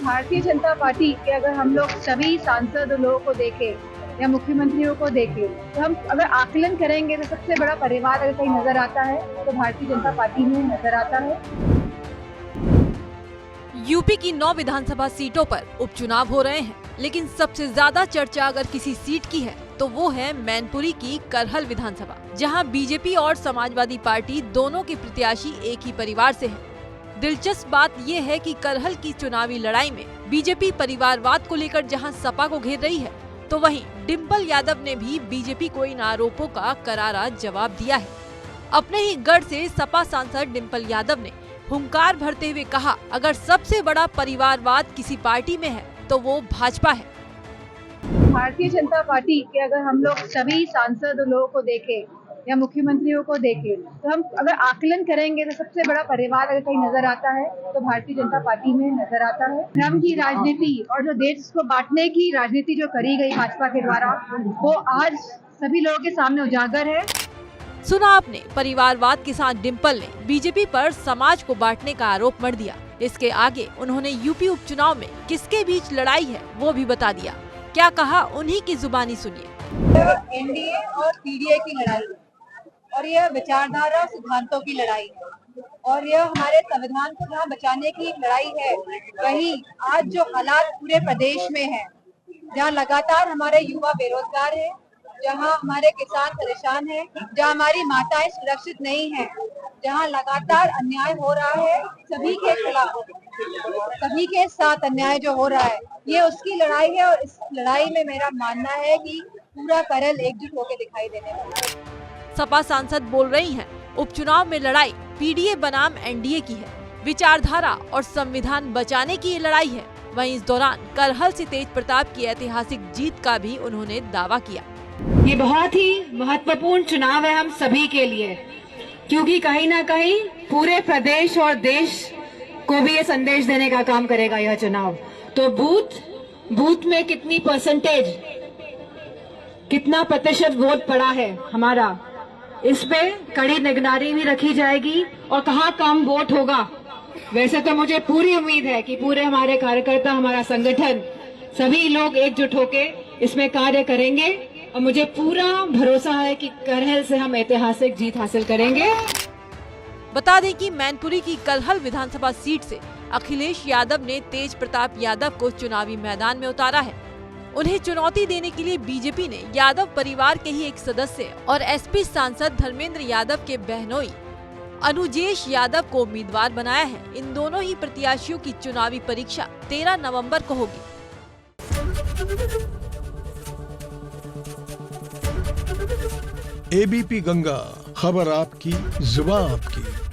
Bharatiya Janata party के अगर हम लोग सभी सांसद लोगों को देखें या मुख्यमंत्रियों को देखें तो हम अगर आकलन करेंगे तो सबसे बड़ा परिवार अगर कहीं नजर आता है तो भारतीय जनता पार्टी में नजर आता है। यूपी की 9 विधानसभा सीटों पर उपचुनाव हो रहे हैं, लेकिन सबसे ज्यादा चर्चा अगर किसी सीट की है तो वो है मैनपुरी की करहल विधानसभा, जहां बीजेपी और समाजवादी पार्टी दोनों के प्रत्याशी एक ही परिवार से हैं। दिलचस्प बात ये है कि करहल की चुनावी लड़ाई में बीजेपी परिवारवाद को लेकर जहां सपा को घेर रही है, तो वहीं डिम्पल यादव ने भी बीजेपी को इन आरोपों का करारा जवाब दिया है। अपने ही गढ़ से सपा सांसद डिम्पल यादव ने हुंकार भरते हुए कहा, अगर सबसे बड़ा परिवारवाद किसी पार्टी में है तो वो भाजपा है। भारतीय जनता पार्टी के अगर हम लोग सभी सांसद लोगों को देखें या मुख्यमंत्रियों को देखें तो हम अगर आकलन करेंगे तो सबसे बड़ा परिवार अगर कहीं नजर आता है तो भारतीय जनता पार्टी में नजर आता है। धर्म की राजनीति और जो देश को बांटने की राजनीति जो करी गई भाजपा के द्वारा वो आज सभी लोगों के सामने उजागर है। सुना आपने, परिवारवाद के साथ डिम्पल ने बीजेपी पर समाज को बांटने का आरोप मढ़ दिया। इसके आगे उन्होंने यूपी उपचुनाव में किसके बीच लड़ाई है वो भी बता दिया। क्या कहा, उन्हीं की जुबानी सुनिए। एनडीए और पीडीए की लड़ाई और यह विचारधारा और सिद्धांतों की लड़ाई है और यह हमारे संविधान को जहाँ बचाने की लड़ाई है, वही आज जो हालात पूरे प्रदेश में है, जहाँ लगातार हमारे युवा बेरोजगार हैं, जहाँ हमारे किसान परेशान हैं, जहाँ हमारी माताएं सुरक्षित नहीं हैं, जहाँ लगातार अन्याय हो रहा है, सभी के खिलाफ, सभी के साथ अन्याय जो हो रहा है, ये उसकी लड़ाई है। और इस लड़ाई में मेरा मानना है कि पूरा करहल एकजुट होकर दिखाई देने वाला है। सपा सांसद बोल रही हैं, उपचुनाव में लड़ाई पीडीए बनाम एनडीए की है, विचारधारा और संविधान बचाने की ये लड़ाई है। वहीं इस दौरान करहल से तेज प्रताप की ऐतिहासिक जीत का भी उन्होंने दावा किया। ये बहुत ही महत्वपूर्ण चुनाव है हम सभी के लिए, क्योंकि कहीं ना कहीं पूरे प्रदेश और देश को भी ये संदेश देने का काम करेगा यह चुनाव। तो बूथ में कितनी परसेंटेज, कितना प्रतिशत वोट पड़ा है हमारा, इस पे कड़ी निगरानी भी रखी जाएगी और कहाँ कम वोट होगा। वैसे तो मुझे पूरी उम्मीद है कि पूरे हमारे कार्यकर्ता, हमारा संगठन, सभी लोग एकजुट होके इसमें कार्य करेंगे और मुझे पूरा भरोसा है कि करहल से हम ऐतिहासिक जीत हासिल करेंगे। बता दें कि मैनपुरी की करहल विधानसभा सीट से अखिलेश यादव ने तेज प्रताप यादव को चुनावी मैदान में उतारा है। उन्हें चुनौती देने के लिए बीजेपी ने यादव परिवार के ही एक सदस्य और एसपी सांसद धर्मेंद्र यादव के बहनोई अनुजेश यादव को उम्मीदवार बनाया है। इन दोनों ही प्रत्याशियों की चुनावी परीक्षा 13 नवंबर को होगी। एबीपी गंगा, खबर आपकी, जुबान आपकी।